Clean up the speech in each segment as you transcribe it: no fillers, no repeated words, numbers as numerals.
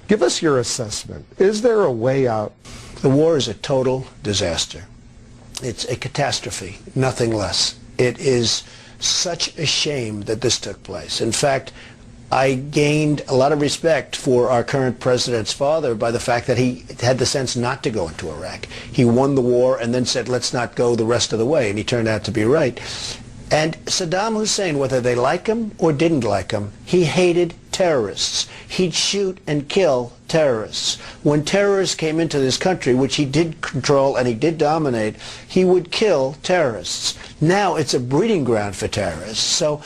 Give us your assessment. Is there a way out? The war is a total disaster. It's a catastrophe, nothing less. It is such a shame that this took place. In fact, I gained a lot of respect for our current president's father by the fact that he had the sense not to go into Iraq. He won the war and then said, let's not go the rest of the way, and he turned out to be right. And Saddam Hussein, whether they like him or didn't like him, he hated terrorists. He'd shoot and kill terrorists. When terrorists came into this country, which he did control and he did dominate, he would kill terrorists. Now it's a breeding ground for terrorists. So,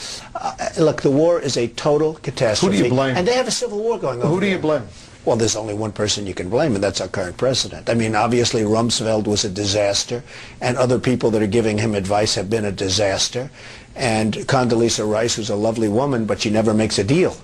look, the war is a total catastrophe. Who do you blame? And they have a civil war going on. Who do you blame? Well, there's only one person you can blame, and that's our current president. I mean, obviously, Rumsfeld was a disaster, and other people that are giving him advice have been a disaster. And Condoleezza Rice, who's a lovely woman, but she never makes a deal.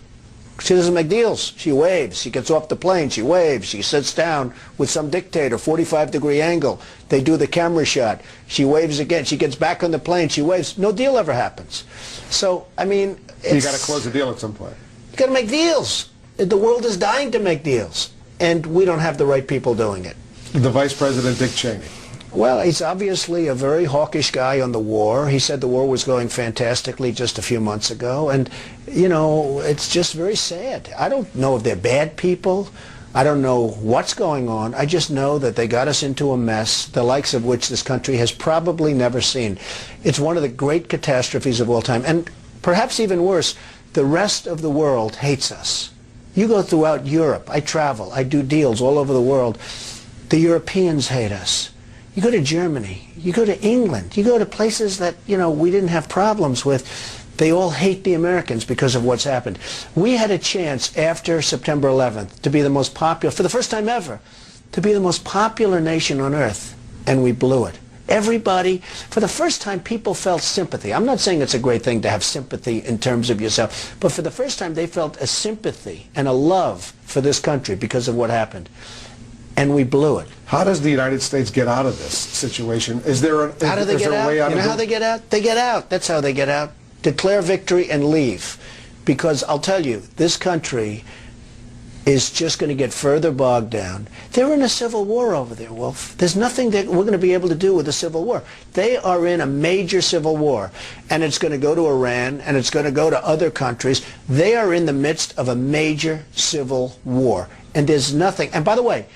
She doesn't make deals. She waves. She gets off the plane. She waves. She sits down with some dictator, 45-degree angle. They do the camera shot. She waves again. She gets back on the plane. She waves. No deal ever happens. So, I mean, You got to close the deal at some point. You got to make deals. The world is dying to make deals, and we don't have the right people doing it. The Vice President, Dick Cheney. Well, he's obviously a very hawkish guy on the war. He said the war was going fantastically just a few months ago, and, you know, it's just very sad. I don't know if they're bad people. I don't know what's going on. I just know that they got us into a mess, the likes of which this country has probably never seen. It's one of the great catastrophes of all time, and perhaps even worse, the rest of the world hates us. You go throughout Europe. I travel. I do deals all over the world. The Europeans hate us. You go to Germany. You go to England. You go to places that, you know, we didn't have problems with. They all hate the Americans because of what's happened. We had a chance after September 11th to be the most popular, for the first time ever, to be the most popular nation on earth, and we blew it. Everybody, for the first time, people felt sympathy. I'm not saying it's a great thing to have sympathy in terms of yourself, but for the first time they felt a sympathy and a love for this country because of what happened. And we blew it. How does the United States get out of this situation? Is there a, how do they get out? You know how they get out? They get out. That's how they get out. Declare victory and leave. Because I'll tell you, this country is just going to get further bogged down. They're in a civil war over there, Wolf. There's nothing that we're going to be able to do with a civil war. They are in a major civil war, and it's going to go to Iran, and it's going to go to other countries. They are in the midst of a major civil war, and there's nothing. And by the way,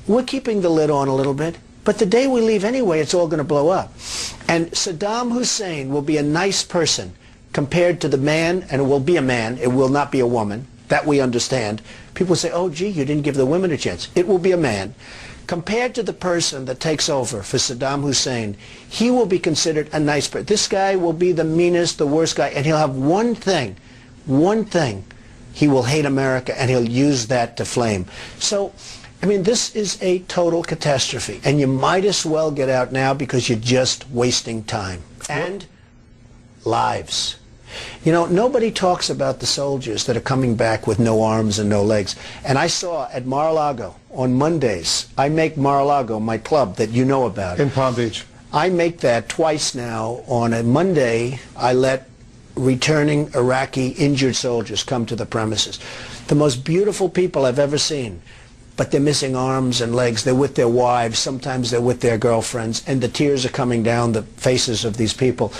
we're keeping the lid on a little bit, but the day we leave anyway, it's all going to blow up. And Saddam Hussein will be a nice person compared to the man, and it will be a man, it will not be a woman. That we understand. People say, oh, gee, you didn't give the women a chance. It will be a man. Compared to the person that takes over for Saddam Hussein, he will be considered a nice person. This guy will be the meanest, the worst guy, and he'll have one thing. He will hate America, and he'll use that to flame. So, I mean, this is a total catastrophe, and you might as well get out now because you're just wasting time. And lives. You know, nobody talks about the soldiers that are coming back with no arms and no legs. And I saw at Mar-a-Lago on Mondays, I make Mar-a-Lago my club that you know about. In Palm Beach. I make that twice now. On a Monday, I let returning Iraqi injured soldiers come to the premises. The most beautiful people I've ever seen. But they're missing arms and legs. They're with their wives. Sometimes they're with their girlfriends. And the tears are coming down the faces of these people.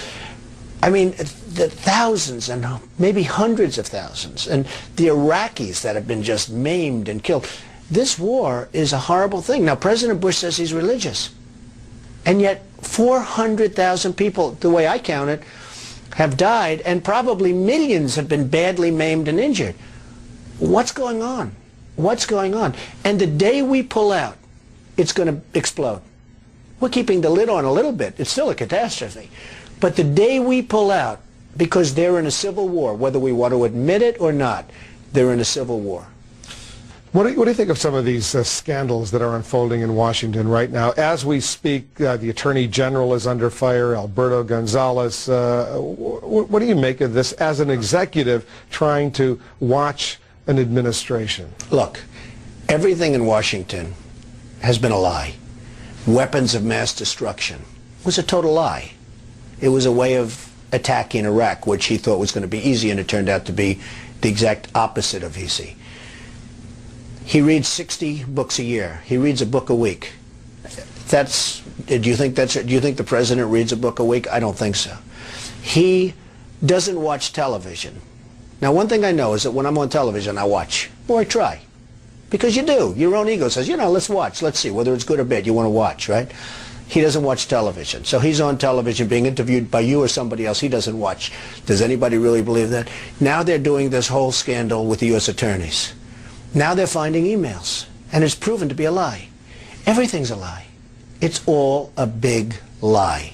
I mean, the thousands and maybe hundreds of thousands, and the Iraqis that have been just maimed and killed. This war is a horrible thing. Now, President Bush says he's religious, and yet 400,000 people, the way I count it, have died, and probably millions have been badly maimed and injured. What's going on? What's going on? And the day we pull out, it's going to explode. We're keeping the lid on a little bit. It's still a catastrophe. But the day we pull out, because they're in a civil war, whether we want to admit it or not, they're in a civil war. What do you think of some of these scandals that are unfolding in Washington right now? As we speak, the Attorney General is under fire, Alberto Gonzales. What do you make of this as an executive trying to watch an administration? Look, everything in Washington has been a lie. Weapons of mass destruction was a total lie. It was a way of attacking Iraq, which he thought was going to be easy, and it turned out to be the exact opposite of easy. He reads 60 books a year. He reads a book a week. Do you think the president reads a book a week? I don't think so. He doesn't watch television. Now, one thing I know is that when I'm on television, I watch, or I try. Because you do. Your own ego says, let's watch. Let's see whether it's good or bad. You want to watch, right? He doesn't watch television. So he's on television being interviewed by you or somebody else. He doesn't watch. Does anybody really believe that? Now they're doing this whole scandal with the U.S. attorneys. Now they're finding emails. And it's proven to be a lie. Everything's a lie. It's all a big lie.